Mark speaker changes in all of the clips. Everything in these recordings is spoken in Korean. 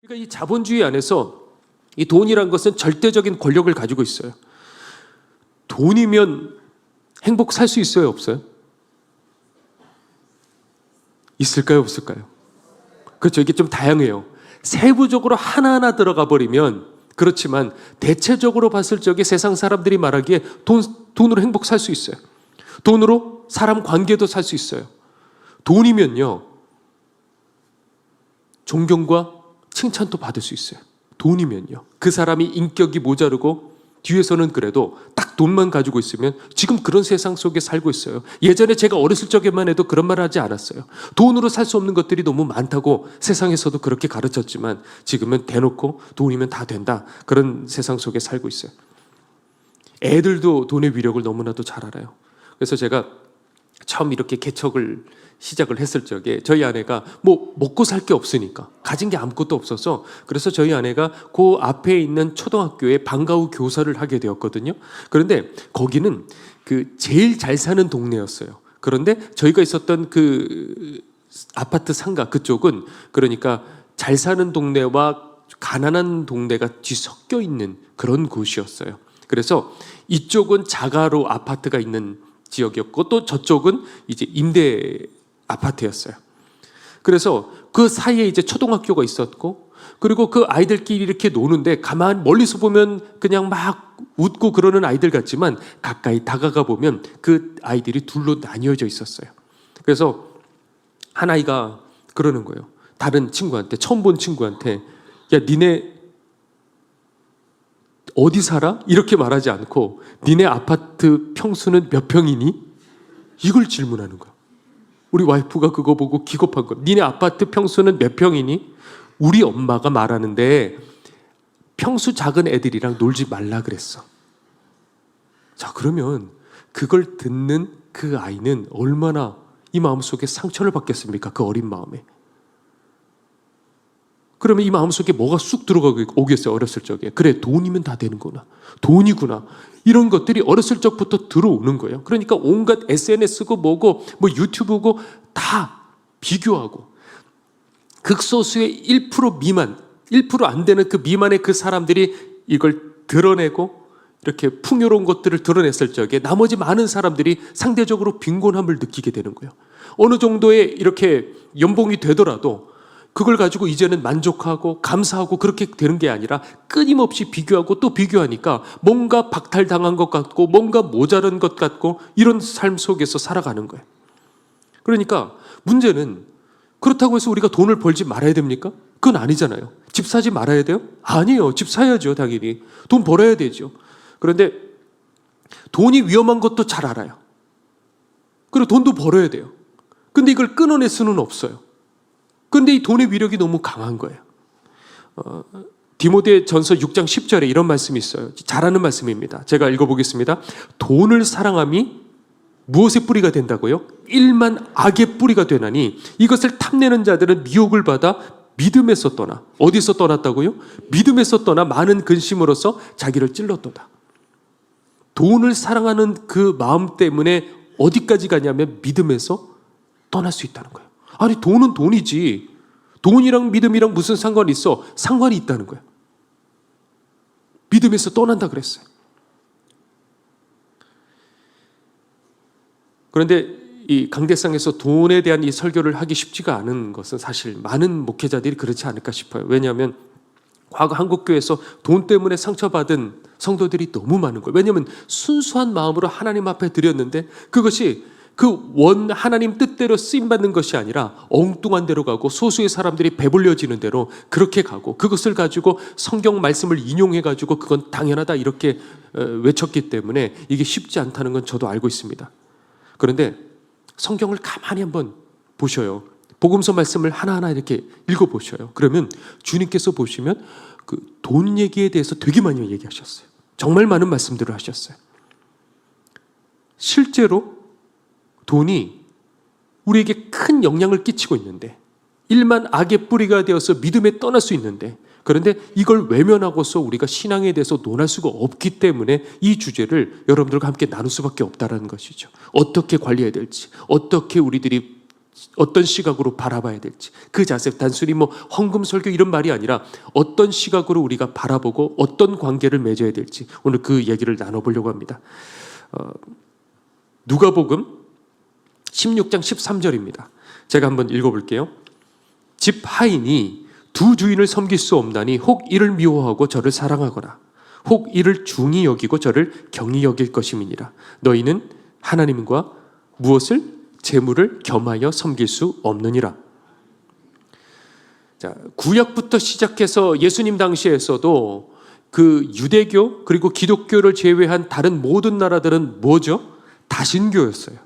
Speaker 1: 그러니까 이 자본주의 안에서 이 돈이란 것은 절대적인 권력을 가지고 있어요. 돈이면 행복 살 수 있어요, 없어요? 있을까요, 없을까요? 그렇죠. 이게 좀 다양해요. 세부적으로 하나하나 들어가 버리면 그렇지만 대체적으로 봤을 적에 세상 사람들이 말하기에 돈으로 행복 살 수 있어요. 돈으로 사람 관계도 살 수 있어요. 돈이면요, 존경과 칭찬도 받을 수 있어요. 돈이면요. 그 사람이 인격이 모자르고 뒤에서는 그래도 딱 돈만 가지고 있으면 지금 그런 세상 속에 살고 있어요. 예전에 제가 어렸을 적에만 해도 그런 말을 하지 않았어요. 돈으로 살 수 없는 것들이 너무 많다고 세상에서도 그렇게 가르쳤지만 지금은 대놓고 돈이면 다 된다. 그런 세상 속에 살고 있어요. 애들도 돈의 위력을 너무나도 잘 알아요. 그래서 제가 처음 이렇게 개척을 시작을 했을 적에 저희 아내가 뭐 먹고 살 게 없으니까 가진 게 아무것도 없어서 그래서 저희 아내가 그 앞에 있는 초등학교에 방과 후 교사를 하게 되었거든요. 그런데 거기는 그 제일 잘 사는 동네였어요. 그런데 저희가 있었던 그 아파트 상가 그쪽은 그러니까 잘 사는 동네와 가난한 동네가 뒤섞여 있는 그런 곳이었어요. 그래서 이쪽은 자가로 아파트가 있는 지역이었고 또 저쪽은 이제 임대 아파트였어요. 그래서 그 사이에 이제 초등학교가 있었고 그리고 그 아이들끼리 이렇게 노는데 가만 멀리서 보면 그냥 막 웃고 그러는 아이들 같지만 가까이 다가가 보면 그 아이들이 둘로 나뉘어져 있었어요. 그래서 한 아이가 그러는 거예요. 다른 친구한테 처음 본 친구한테 야 니네 어디 살아? 이렇게 말하지 않고 니네 아파트 평수는 몇 평이니? 이걸 질문하는 거야. 우리 와이프가 그거 보고 기겁한 거야. 니네 아파트 평수는 몇 평이니? 우리 엄마가 말하는데 평수 작은 애들이랑 놀지 말라 그랬어. 자, 그러면 그걸 듣는 그 아이는 얼마나 이 마음속에 상처를 받겠습니까? 그 어린 마음에. 그러면 이 마음속에 뭐가 쑥 들어오겠어요? 어렸을 적에. 그래, 돈이면 다 되는구나. 돈이구나. 이런 것들이 어렸을 적부터 들어오는 거예요. 그러니까 온갖 SNS고 뭐고 뭐 유튜브고 다 비교하고 극소수의 1% 미만, 1% 안 되는 그 미만의 그 사람들이 이걸 드러내고 이렇게 풍요로운 것들을 드러냈을 적에 나머지 많은 사람들이 상대적으로 빈곤함을 느끼게 되는 거예요. 어느 정도의 이렇게 연봉이 되더라도 그걸 가지고 이제는 만족하고 감사하고 그렇게 되는 게 아니라 끊임없이 비교하고 또 비교하니까 뭔가 박탈당한 것 같고 뭔가 모자란 것 같고 이런 삶 속에서 살아가는 거예요. 그러니까 문제는 그렇다고 해서 우리가 돈을 벌지 말아야 됩니까? 그건 아니잖아요. 집 사지 말아야 돼요? 아니에요. 집 사야죠, 당연히. 돈 벌어야 되죠. 그런데 돈이 위험한 것도 잘 알아요. 그리고 돈도 벌어야 돼요. 근데 이걸 끊어낼 수는 없어요. 근데 이 돈의 위력이 너무 강한 거예요. 디모데 전서 6장 10절에 이런 말씀이 있어요. 잘하는 말씀입니다. 제가 읽어보겠습니다. 돈을 사랑함이 무엇의 뿌리가 된다고요? 일만 악의 뿌리가 되나니 이것을 탐내는 자들은 미혹을 받아 믿음에서 떠나 어디서 떠났다고요? 믿음에서 떠나 많은 근심으로써 자기를 찔렀도다. 돈을 사랑하는 그 마음 때문에 어디까지 가냐면 믿음에서 떠날 수 있다는 거예요. 아니 돈은 돈이지 돈이랑 믿음이랑 무슨 상관이 있어? 상관이 있다는 거예요. 믿음에서 떠난다 그랬어요. 그런데 이 강대상에서 돈에 대한 이 설교를 하기 쉽지가 않은 것은 사실 많은 목회자들이 그렇지 않을까 싶어요. 왜냐하면 과거 한국교회에서 돈 때문에 상처받은 성도들이 너무 많은 거예요. 왜냐하면 순수한 마음으로 하나님 앞에 드렸는데 그것이 그 하나님 뜻대로 쓰임받는 것이 아니라 엉뚱한 대로 가고 소수의 사람들이 배불려지는 대로 그렇게 가고 그것을 가지고 성경 말씀을 인용해가지고 그건 당연하다 이렇게 외쳤기 때문에 이게 쉽지 않다는 건 저도 알고 있습니다. 그런데 성경을 가만히 한번 보셔요. 복음서 말씀을 하나하나 이렇게 읽어보셔요. 그러면 주님께서 보시면 그 돈 얘기에 대해서 되게 많이 얘기하셨어요. 정말 많은 말씀들을 하셨어요. 실제로 돈이 우리에게 큰 영향을 끼치고 있는데 일만 악의 뿌리가 되어서 믿음에 떠날 수 있는데 그런데 이걸 외면하고서 우리가 신앙에 대해서 논할 수가 없기 때문에 이 주제를 여러분들과 함께 나눌 수밖에 없다는 것이죠. 어떻게 관리해야 될지 어떻게 우리들이 어떤 시각으로 바라봐야 될지, 그 자세, 단순히 뭐 헌금설교 이런 말이 아니라 어떤 시각으로 우리가 바라보고 어떤 관계를 맺어야 될지 오늘 그 얘기를 나눠보려고 합니다. 누가복음 16장 13절입니다. 제가 한번 읽어볼게요. 집 하인이 두 주인을 섬길 수 없나니 혹 이를 미워하고 저를 사랑하거나 혹 이를 중히 여기고 저를 경히 여길 것임이니라. 너희는 하나님과 무엇을? 재물을 겸하여 섬길 수 없느니라. 자, 구약부터 시작해서 예수님 당시에서도 그 유대교 그리고 기독교를 제외한 다른 모든 나라들은 뭐죠? 다신교였어요.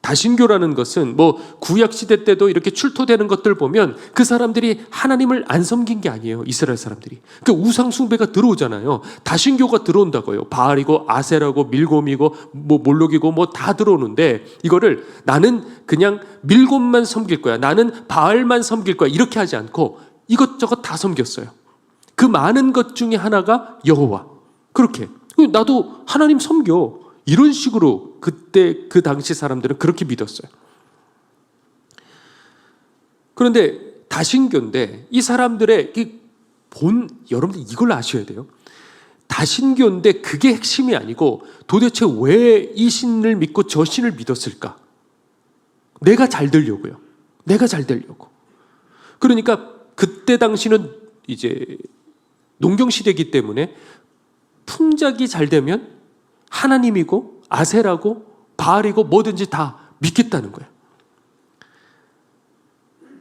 Speaker 1: 다신교라는 것은 뭐 구약 시대 때도 이렇게 출토되는 것들 보면 그 사람들이 하나님을 안 섬긴 게 아니에요. 이스라엘 사람들이. 그 우상 숭배가 들어오잖아요. 다신교가 들어온다고요. 바알이고 아세라고 밀곰이고 뭐 몰록이고 뭐 다 들어오는데 이거를 나는 그냥 밀곰만 섬길 거야. 나는 바알만 섬길 거야. 이렇게 하지 않고 이것저것 다 섬겼어요. 그 많은 것 중에 하나가 여호와. 그렇게 나도 하나님 섬겨. 이런 식으로 그때 그 당시 사람들은 그렇게 믿었어요. 그런데 다신교인데 이 사람들의 여러분들 이걸 아셔야 돼요. 다신교인데 그게 핵심이 아니고 도대체 왜 이 신을 믿고 저 신을 믿었을까? 내가 잘 되려고요. 내가 잘 되려고. 그러니까 그때 당시는 이제 농경시대이기 때문에 풍작이 잘 되면 하나님이고 아세라고 바알이고 뭐든지 다 믿겠다는 거예요.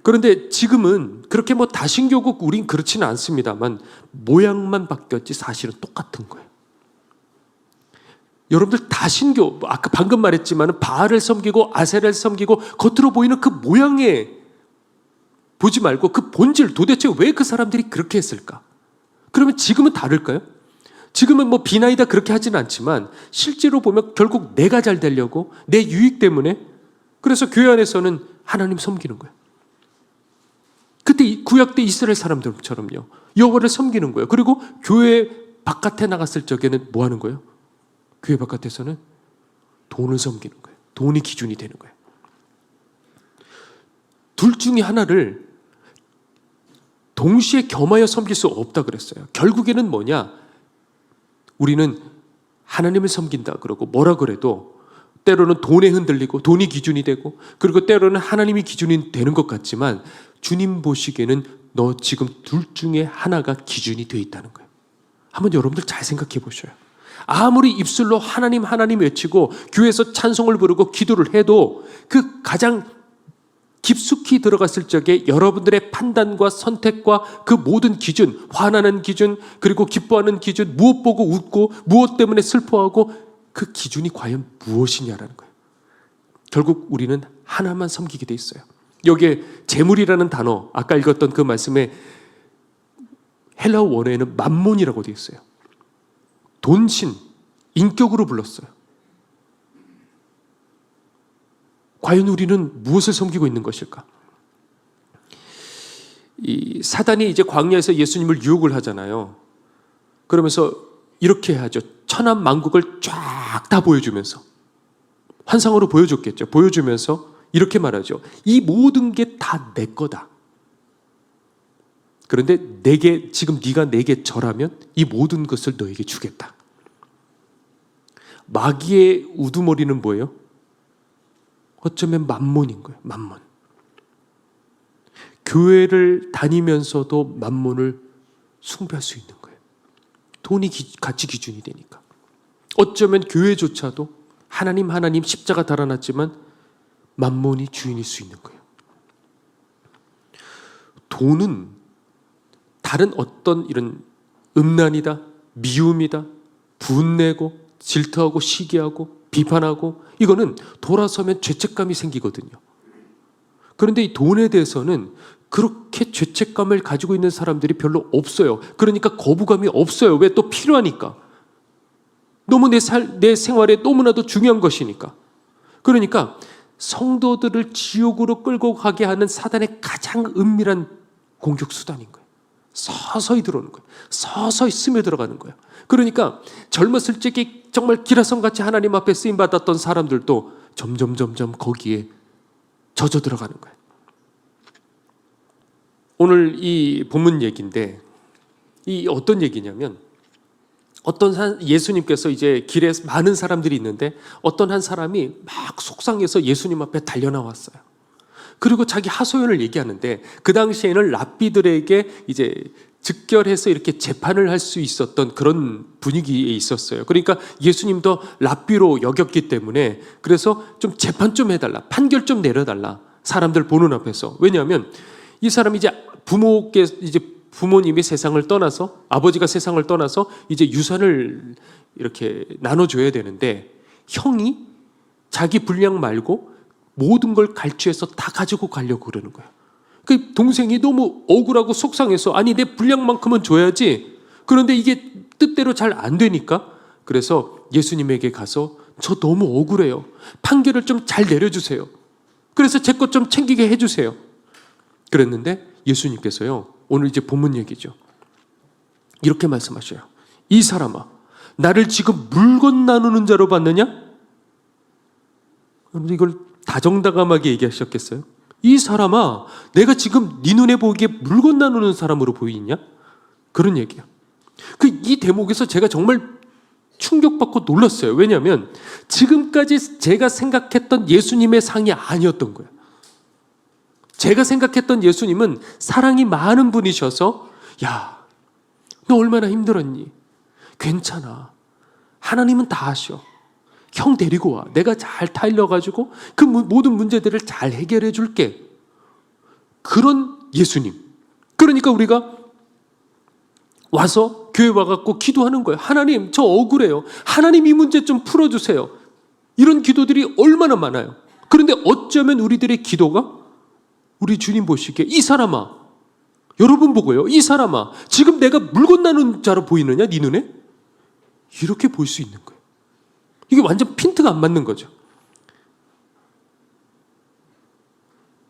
Speaker 1: 그런데 지금은 그렇게 뭐 다신교국 우린 그렇지는 않습니다만 모양만 바뀌었지 사실은 똑같은 거예요. 여러분들 다신교 아까 방금 말했지만 바알을 섬기고 아세라를 섬기고 겉으로 보이는 그 모양에 보지 말고 그 본질 도대체 왜 그 사람들이 그렇게 했을까? 그러면 지금은 다를까요? 지금은 뭐 비나이다 그렇게 하지는 않지만 실제로 보면 결국 내가 잘 되려고 내 유익 때문에 그래서 교회 안에서는 하나님 섬기는 거예요. 그때 구약 때 이스라엘 사람들처럼요. 여호와를 섬기는 거예요. 그리고 교회 바깥에 나갔을 적에는 뭐 하는 거예요? 교회 바깥에서는 돈을 섬기는 거예요. 돈이 기준이 되는 거예요. 둘 중에 하나를 동시에 겸하여 섬길 수 없다 그랬어요. 결국에는 뭐냐? 우리는 하나님을 섬긴다 그러고 뭐라 그래도 때로는 돈에 흔들리고 돈이 기준이 되고 그리고 때로는 하나님이 기준이 되는 것 같지만 주님 보시기에는 너 지금 둘 중에 하나가 기준이 되어 있다는 거예요. 한번 여러분들 잘 생각해 보셔요. 아무리 입술로 하나님 하나님 외치고 교회에서 찬송을 부르고 기도를 해도 그 가장 깊숙이 들어갔을 적에 여러분들의 판단과 선택과 그 모든 기준, 화나는 기준, 그리고 기뻐하는 기준, 무엇 보고 웃고 무엇 때문에 슬퍼하고 그 기준이 과연 무엇이냐라는 거예요. 결국 우리는 하나만 섬기게 돼 있어요. 여기에 재물이라는 단어, 아까 읽었던 그 말씀에 헬라어 원어에는 맘몬이라고 되어 있어요. 돈신, 인격으로 불렀어요. 과연 우리는 무엇을 섬기고 있는 것일까? 이 사단이 이제 광야에서 예수님을 유혹을 하잖아요. 그러면서 이렇게 하죠. 천한 만국을 쫙 다 보여주면서 환상으로 보여줬겠죠. 보여주면서 이렇게 말하죠. 이 모든 게 다 내 거다. 그런데 내게 지금 네가 내게 절하면 이 모든 것을 너에게 주겠다. 마귀의 우두머리는 뭐예요? 어쩌면 맘몬인 거예요. 맘몬. 교회를 다니면서도 맘몬을 숭배할 수 있는 거예요. 돈이 가치 기준이 되니까. 어쩌면 교회조차도 하나님 십자가 달아났지만 맘몬이 주인일 수 있는 거예요. 돈은 다른 어떤 이런 음란이다, 미움이다, 분내고 질투하고 시기하고 비판하고 이거는 돌아서면 죄책감이 생기거든요. 그런데 이 돈에 대해서는 그렇게 죄책감을 가지고 있는 사람들이 별로 없어요. 그러니까 거부감이 없어요. 왜? 또 필요하니까. 너무 내 생활에 너무나도 중요한 것이니까. 그러니까 성도들을 지옥으로 끌고 가게 하는 사단의 가장 은밀한 공격 수단인 거예요. 서서히 들어오는 거예요. 서서히 스며들어가는 거예요. 그러니까 젊었을 적에 정말 기라성같이 하나님 앞에 쓰임받았던 사람들도 점점 거기에 젖어 들어가는 거예요. 오늘 이 본문 얘기인데 이 어떤 얘기냐면 예수님께서 이제 길에 많은 사람들이 있는데 어떤 한 사람이 막 속상해서 예수님 앞에 달려나왔어요. 그리고 자기 하소연을 얘기하는데 그 당시에는 랍비들에게 이제 즉결해서 이렇게 재판을 할 수 있었던 그런 분위기에 있었어요. 그러니까 예수님도 랍비로 여겼기 때문에 그래서 좀 재판 좀 해달라, 판결 좀 내려달라, 사람들 보는 앞에서. 왜냐하면 이 사람이 이제 부모님이 세상을 떠나서, 아버지가 세상을 떠나서 이제 유산을 이렇게 나눠줘야 되는데 형이 자기 분량 말고 모든 걸 갈취해서 다 가지고 가려고 그러는 거예요. 그 동생이 너무 억울하고 속상해서 아니 내 분량만큼은 줘야지. 그런데 이게 뜻대로 잘 안 되니까 그래서 예수님에게 가서 저 너무 억울해요. 판결을 좀 잘 내려주세요. 그래서 제 것 좀 챙기게 해주세요. 그랬는데 예수님께서요, 오늘 이제 본문 얘기죠. 이렇게 말씀하셔요. 이 사람아, 나를 지금 물건 나누는 자로 봤느냐? 여러분 이걸 다정다감하게 얘기하셨겠어요? 이 사람아, 내가 지금 네 눈에 보기에 물건 나누는 사람으로 보이냐? 그런 얘기야. 이 대목에서 제가 정말 충격받고 놀랐어요. 왜냐하면 지금까지 제가 생각했던 예수님의 상이 아니었던 거예요. 제가 생각했던 예수님은 사랑이 많은 분이셔서 야, 너 얼마나 힘들었니? 괜찮아. 하나님은 다 아셔. 형 데리고 와. 내가 잘 타일러가지고 그 모든 문제들을 잘 해결해 줄게. 그런 예수님. 그러니까 우리가 와서 교회 와갖고 기도하는 거예요. 하나님, 저 억울해요. 하나님 이 문제 좀 풀어주세요. 이런 기도들이 얼마나 많아요. 그런데 어쩌면 우리들의 기도가 우리 주님 보시기에 이 사람아, 여러분 보고요. 이 사람아, 지금 내가 물건 나누는 자로 보이느냐? 네 눈에? 이렇게 볼 수 있는 거예요. 이게 완전 핀트가 안 맞는 거죠.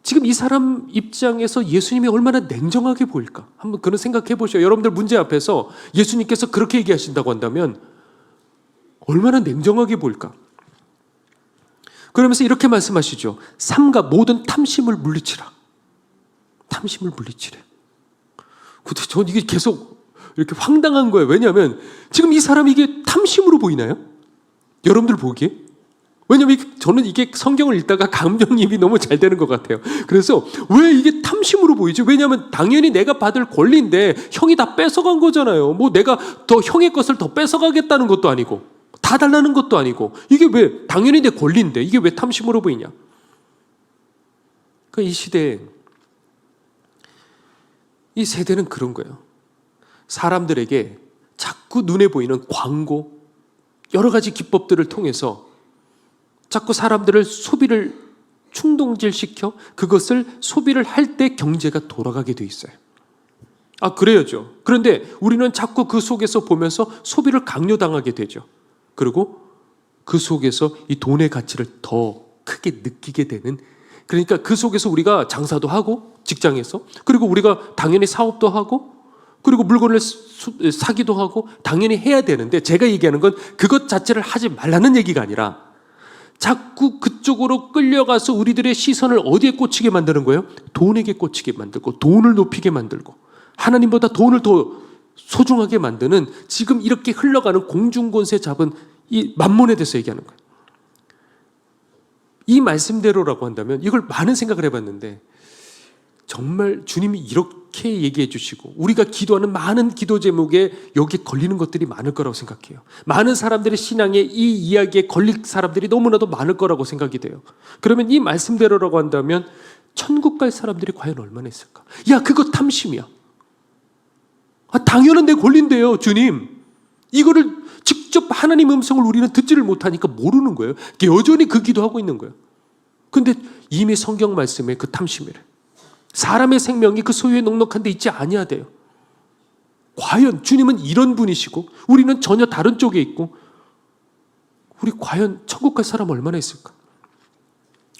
Speaker 1: 지금 이 사람 입장에서 예수님이 얼마나 냉정하게 보일까? 한번 그런 생각해 보셔요. 여러분들 문제 앞에서 예수님께서 그렇게 얘기하신다고 한다면 얼마나 냉정하게 보일까? 그러면서 이렇게 말씀하시죠. 삼가 모든 탐심을 물리치라. 탐심을 물리치래. 근데 전 이게 계속 이렇게 황당한 거예요. 왜냐하면 지금 이 사람이 이게 탐심으로 보이나요? 여러분들 보기에? 왜냐하면 저는 이게 성경을 읽다가 감정이입이 너무 잘 되는 것 같아요. 그래서 왜 이게 탐심으로 보이지? 왜냐하면 당연히 내가 받을 권리인데 형이 다 뺏어간 거잖아요. 뭐 내가 더 형의 것을 더 뺏어가겠다는 것도 아니고 다 달라는 것도 아니고 이게 왜 당연히 내 권리인데 이게 왜 탐심으로 보이냐? 그러니까 이 시대에 이 세대는 그런 거예요. 사람들에게 자꾸 눈에 보이는 광고, 여러 가지 기법들을 통해서 자꾸 사람들을 소비를 충동질시켜 그것을 소비를 할 때 경제가 돌아가게 돼 있어요. 아, 그래야죠. 그런데 우리는 자꾸 그 속에서 보면서 소비를 강요당하게 되죠. 그리고 그 속에서 이 돈의 가치를 더 크게 느끼게 되는, 그러니까 그 속에서 우리가 장사도 하고 직장에서, 그리고 우리가 당연히 사업도 하고, 그리고 물건을 사기도 하고 당연히 해야 되는데, 제가 얘기하는 건 그것 자체를 하지 말라는 얘기가 아니라 자꾸 그쪽으로 끌려가서 우리들의 시선을 어디에 꽂히게 만드는 거예요? 돈에게 꽂히게 만들고 돈을 높이게 만들고 하나님보다 돈을 더 소중하게 만드는, 지금 이렇게 흘러가는 공중권세 잡은 이 만몬에 대해서 얘기하는 거예요. 이 말씀대로라고 한다면 이걸 많은 생각을 해봤는데 정말 주님이 이렇게 얘기해 주시고 우리가 기도하는 많은 기도 제목에 여기에 걸리는 것들이 많을 거라고 생각해요. 많은 사람들의 신앙에 이 이야기에 걸릴 사람들이 너무나도 많을 거라고 생각이 돼요. 그러면 이 말씀대로라고 한다면 천국 갈 사람들이 과연 얼마나 있을까? 야, 그거 탐심이야. 아, 당연한 내 권리인데요, 주님. 이거를 직접 하나님 음성을 우리는 듣지를 못하니까 모르는 거예요. 여전히 그 기도하고 있는 거예요. 근데 이미 성경 말씀에 그 탐심이래. 사람의 생명이 그 소유에 넉넉한 데 있지 아니야 돼요. 과연 주님은 이런 분이시고 우리는 전혀 다른 쪽에 있고, 우리 과연 천국 갈 사람 얼마나 있을까?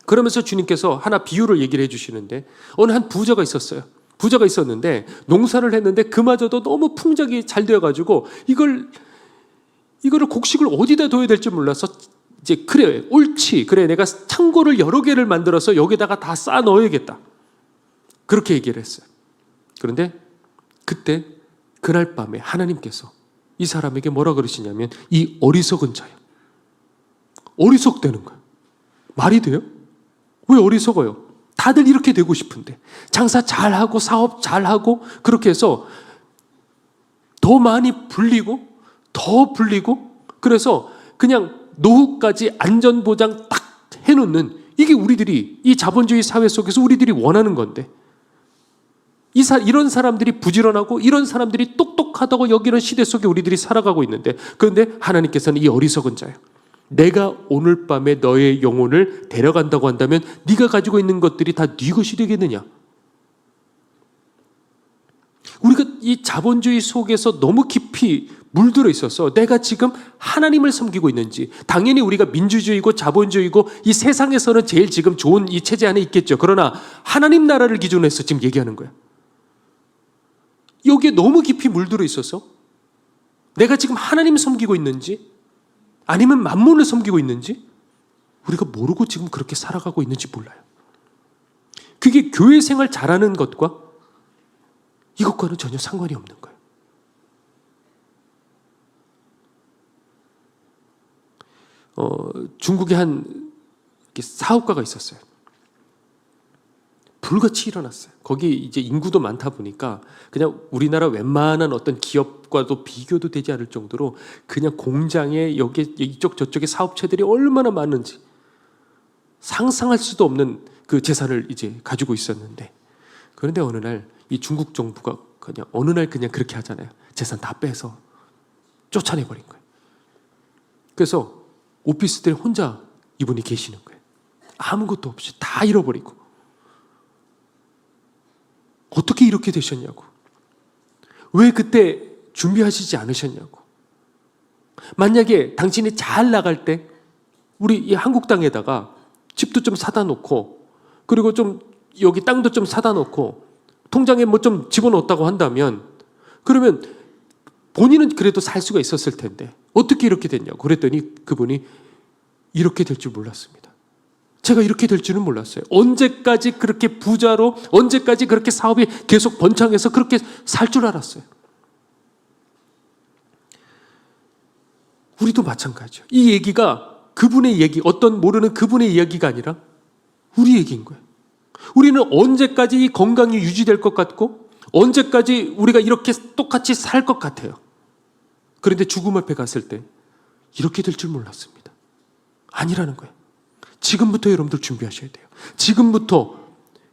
Speaker 1: 그러면서 주님께서 하나 비유를 얘기를 해주시는데, 어느 한 부자가 있었어요. 부자가 있었는데 농사를 했는데 그마저도 너무 풍작이 잘 되어가지고 이거를 곡식을 어디다 둬야 될지 몰라서 이제 그래 옳지 그래 내가 창고를 여러 개를 만들어서 여기다가 다 쌓아 넣어야겠다. 그렇게 얘기를 했어요. 그런데 그때 그날 밤에 하나님께서 이 사람에게 뭐라 그러시냐면 이 어리석은 자야. 어리석다는 거예요. 말이 돼요? 왜 어리석어요? 다들 이렇게 되고 싶은데 장사 잘하고 사업 잘하고 그렇게 해서 더 많이 불리고 더 불리고 그래서 그냥 노후까지 안전보장 딱 해놓는 이게 우리들이 이 자본주의 사회 속에서 우리들이 원하는 건데 이런 사람들이 부지런하고 이런 사람들이 똑똑하다고 여기는 시대 속에 우리들이 살아가고 있는데 그런데 하나님께서는 이 어리석은 자예요. 내가 오늘 밤에 너의 영혼을 데려간다고 한다면 네가 가지고 있는 것들이 다 네 것이 되겠느냐. 우리가 이 자본주의 속에서 너무 깊이 물들어 있어서 내가 지금 하나님을 섬기고 있는지 당연히 우리가 민주주의고 자본주의고 이 세상에서는 제일 지금 좋은 이 체제 안에 있겠죠. 그러나 하나님 나라를 기준으로 해서 지금 얘기하는 거야. 여기에 너무 깊이 물들어 있어서 내가 지금 하나님 섬기고 있는지 아니면 만몬을 섬기고 있는지 우리가 모르고 지금 그렇게 살아가고 있는지 몰라요. 그게 교회 생활 잘하는 것과 이것과는 전혀 상관이 없는 거예요. 중국에 한 사업가가 있었어요. 불같이 일어났어요. 거기 이제 인구도 많다 보니까 그냥 우리나라 웬만한 어떤 기업과도 비교도 되지 않을 정도로 그냥 공장에 여기 이쪽 저쪽에 사업체들이 얼마나 많은지 상상할 수도 없는 그 재산을 이제 가지고 있었는데 그런데 어느 날 이 중국 정부가 그냥 어느 날 그냥 그렇게 하잖아요. 재산 다 빼서 쫓아내버린 거예요. 그래서 오피스텔 혼자 이분이 계시는 거예요. 아무것도 없이 다 잃어버리고 어떻게 이렇게 되셨냐고. 왜 그때 준비하시지 않으셨냐고. 만약에 당신이 잘 나갈 때 우리 이 한국 땅에다가 집도 좀 사다 놓고 그리고 좀 여기 땅도 좀 사다 놓고 통장에 뭐 좀 집어넣었다고 한다면 그러면 본인은 그래도 살 수가 있었을 텐데 어떻게 이렇게 됐냐고. 그랬더니 그분이 이렇게 될 줄 몰랐습니다. 제가 이렇게 될 줄은 몰랐어요. 언제까지 그렇게 부자로 언제까지 그렇게 사업이 계속 번창해서 그렇게 살 줄 알았어요. 우리도 마찬가지예요. 이 얘기가 그분의 얘기, 어떤 모르는 그분의 이야기가 아니라 우리 얘기인 거예요. 우리는 언제까지 이 건강이 유지될 것 같고 언제까지 우리가 이렇게 똑같이 살 것 같아요. 그런데 죽음 앞에 갔을 때 이렇게 될 줄 몰랐습니다. 아니라는 거예요. 지금부터 여러분들 준비하셔야 돼요. 지금부터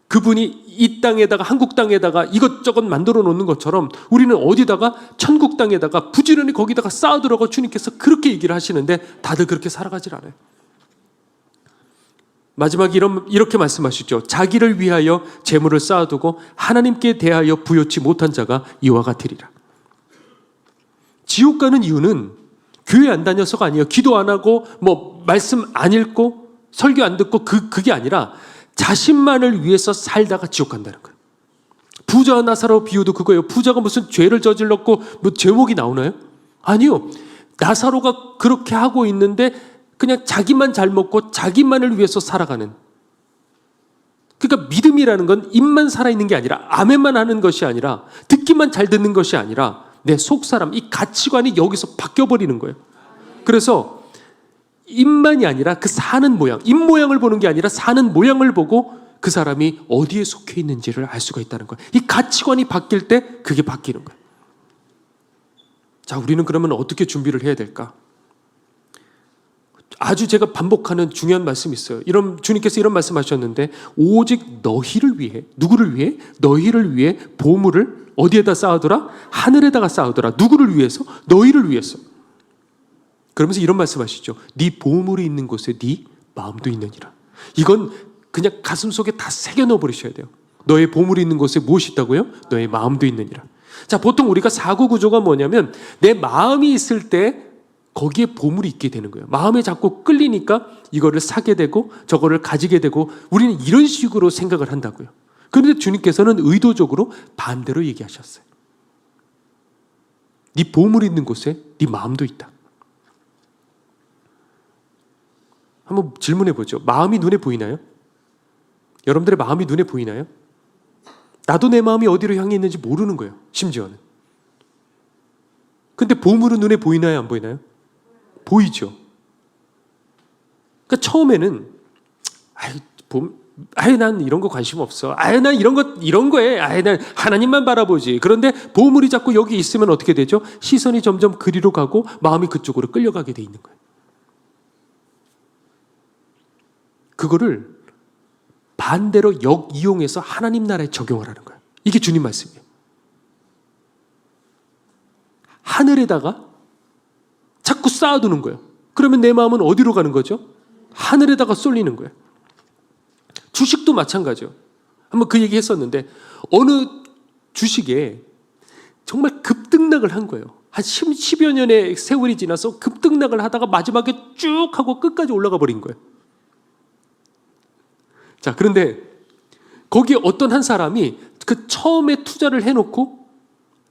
Speaker 1: 그분이 이 땅에다가 한국 땅에다가 이것저것 만들어 놓는 것처럼 우리는 어디다가 천국 땅에다가 부지런히 거기다가 쌓아두라고 주님께서 그렇게 얘기를 하시는데 다들 그렇게 살아가질 않아요. 마지막에 이렇게 말씀하시죠. 자기를 위하여 재물을 쌓아두고 하나님께 대하여 부요치 못한 자가 이와 같으리라. 지옥 가는 이유는 교회 안 다녀서가 아니에요. 기도 안 하고 뭐 말씀 안 읽고 설교 안 듣고 그게 아니라 자신만을 위해서 살다가 지옥 간다는 거예요. 부자와 나사로 비유도 그거예요. 부자가 무슨 죄를 저질렀고 뭐 제목이 나오나요? 아니요. 나사로가 그렇게 하고 있는데 그냥 자기만 잘 먹고 자기만을 위해서 살아가는. 그러니까 믿음이라는 건 입만 살아있는 게 아니라 아멘만 하는 것이 아니라 듣기만 잘 듣는 것이 아니라 내 속사람, 이 가치관이 여기서 바뀌어버리는 거예요. 그래서 입만이 아니라 그 사는 모양, 입 모양을 보는 게 아니라 사는 모양을 보고 그 사람이 어디에 속해 있는지를 알 수가 있다는 거예요. 이 가치관이 바뀔 때 그게 바뀌는 거예요. 자, 우리는 그러면 어떻게 준비를 해야 될까? 아주 제가 반복하는 중요한 말씀이 있어요. 주님께서 이런 말씀하셨는데 오직 너희를 위해, 누구를 위해? 너희를 위해 보물을 어디에다 쌓아두라? 하늘에다가 쌓아두라. 누구를 위해서? 너희를 위해서. 그러면서 이런 말씀하시죠. 네 보물이 있는 곳에 네 마음도 있느니라. 이건 그냥 가슴속에 다 새겨 넣어 버리셔야 돼요. 너의 보물이 있는 곳에 무엇이 있다고요? 너의 마음도 있느니라. 자, 보통 우리가 사고 구조가 뭐냐면 내 마음이 있을 때 거기에 보물이 있게 되는 거예요. 마음에 자꾸 끌리니까 이거를 사게 되고 저거를 가지게 되고 우리는 이런 식으로 생각을 한다고요. 그런데 주님께서는 의도적으로 반대로 얘기하셨어요. 네 보물이 있는 곳에 네 마음도 있다. 한번 질문해 보죠. 마음이 눈에 보이나요? 여러분들의 마음이 눈에 보이나요? 나도 내 마음이 어디로 향해 있는지 모르는 거예요. 심지어는. 근데 보물은 눈에 보이나요? 안 보이나요? 보이죠. 그러니까 처음에는 난 이런 거 관심 없어. 난 이런 거에 난 하나님만 바라보지. 그런데 보물이 자꾸 여기 있으면 어떻게 되죠? 시선이 점점 그리로 가고 마음이 그쪽으로 끌려가게 돼 있는 거예요. 그거를 반대로 역이용해서 하나님 나라에 적용을 하는 거예요. 이게 주님 말씀이에요. 하늘에다가 자꾸 쌓아두는 거예요. 그러면 내 마음은 어디로 가는 거죠? 하늘에다가 쏠리는 거예요. 주식도 마찬가지예요. 한번 그 얘기 했었는데 어느 주식에 정말 급등락을 한 거예요. 한 10여 년의 세월이 지나서 급등락을 하다가 마지막에 쭉 하고 끝까지 올라가 버린 거예요. 자, 그런데 거기에 어떤 한 사람이 그 처음에 투자를 해놓고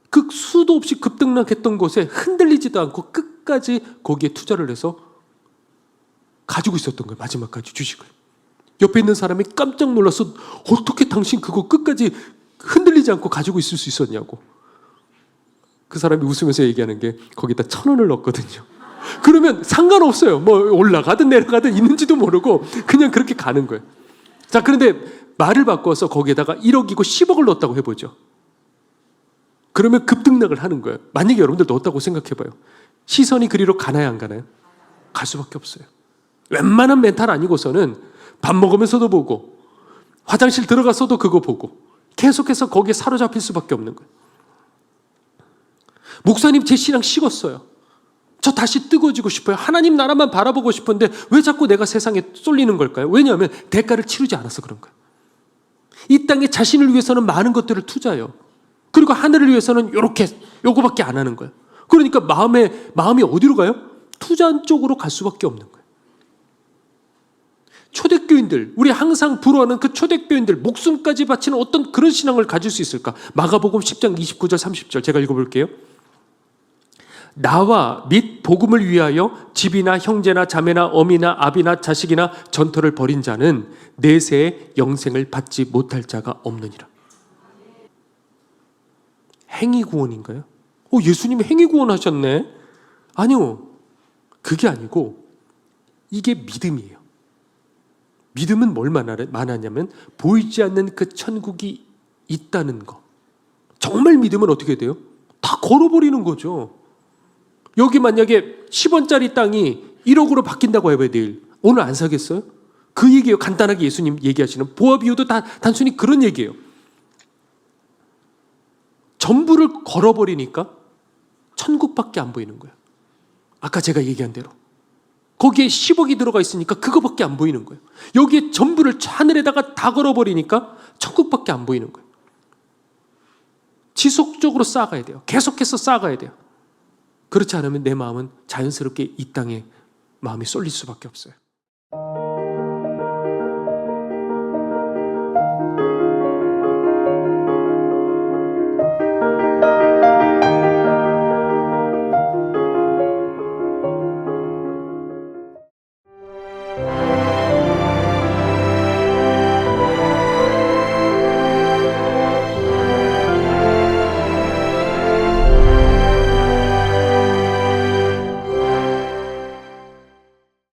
Speaker 1: 그 수도 없이 급등락했던 곳에 흔들리지도 않고 끝까지 거기에 투자를 해서 가지고 있었던 거예요. 마지막까지 주식을. 옆에 있는 사람이 깜짝 놀라서 어떻게 당신 그거 끝까지 흔들리지 않고 가지고 있을 수 있었냐고. 그 사람이 웃으면서 얘기하는 게 거기다 1,000원을 넣었거든요. 그러면 상관없어요. 뭐 올라가든 내려가든 있는지도 모르고 그냥 그렇게 가는 거예요. 자, 그런데 말을 바꿔서 거기에다가 1억이고 10억을 넣었다고 해보죠. 그러면 급등락을 하는 거예요. 만약에 여러분들 넣었다고 생각해봐요. 시선이 그리로 가나요, 안 가나요? 갈 수밖에 없어요. 웬만한 멘탈 아니고서는 밥 먹으면서도 보고 화장실 들어가서도 그거 보고 계속해서 거기에 사로잡힐 수밖에 없는 거예요. 목사님, 제 신앙 식었어요. 저 다시 뜨거워지고 싶어요. 하나님 나라만 바라보고 싶은데 왜 자꾸 내가 세상에 쏠리는 걸까요? 왜냐하면 대가를 치르지 않아서 그런 거예요. 이 땅에 자신을 위해서는 많은 것들을 투자해요. 그리고 하늘을 위해서는 요거밖에 안 하는 거예요. 그러니까 마음이 어디로 가요? 투자한 쪽으로 갈 수밖에 없는 거예요. 초대교인들, 우리 항상 부러워하는 그 초대교인들, 목숨까지 바치는 어떤 그런 신앙을 가질 수 있을까? 마가복음 10장 29절 30절 제가 읽어볼게요. 나와 및 복음을 위하여 집이나 형제나 자매나 어미나 아비나 자식이나 전토를 벌인 자는 내세의 영생을 받지 못할 자가 없느니라. 행위구원인가요? 예수님이 행위구원 하셨네? 아니요. 그게 아니고 이게 믿음이에요. 믿음은 뭘 말하냐면 보이지 않는 그 천국이 있다는 거. 정말 믿음은 어떻게 돼요? 다 걸어버리는 거죠. 여기 만약에 10원짜리 땅이 1억으로 바뀐다고 해봐요. 내일. 오늘 안 사겠어요? 그 얘기예요. 간단하게 예수님 얘기하시는 보아 비유도 단순히 그런 얘기예요. 전부를 걸어버리니까 천국밖에 안 보이는 거예요. 아까 제가 얘기한 대로. 거기에 10억이 들어가 있으니까 그거밖에 안 보이는 거예요. 여기에 전부를 하늘에다가 다 걸어버리니까 천국밖에 안 보이는 거예요. 지속적으로 쌓아가야 돼요. 계속해서 쌓아가야 돼요. 그렇지 않으면 내 마음은 자연스럽게 이 땅에 마음이 쏠릴 수밖에 없어요.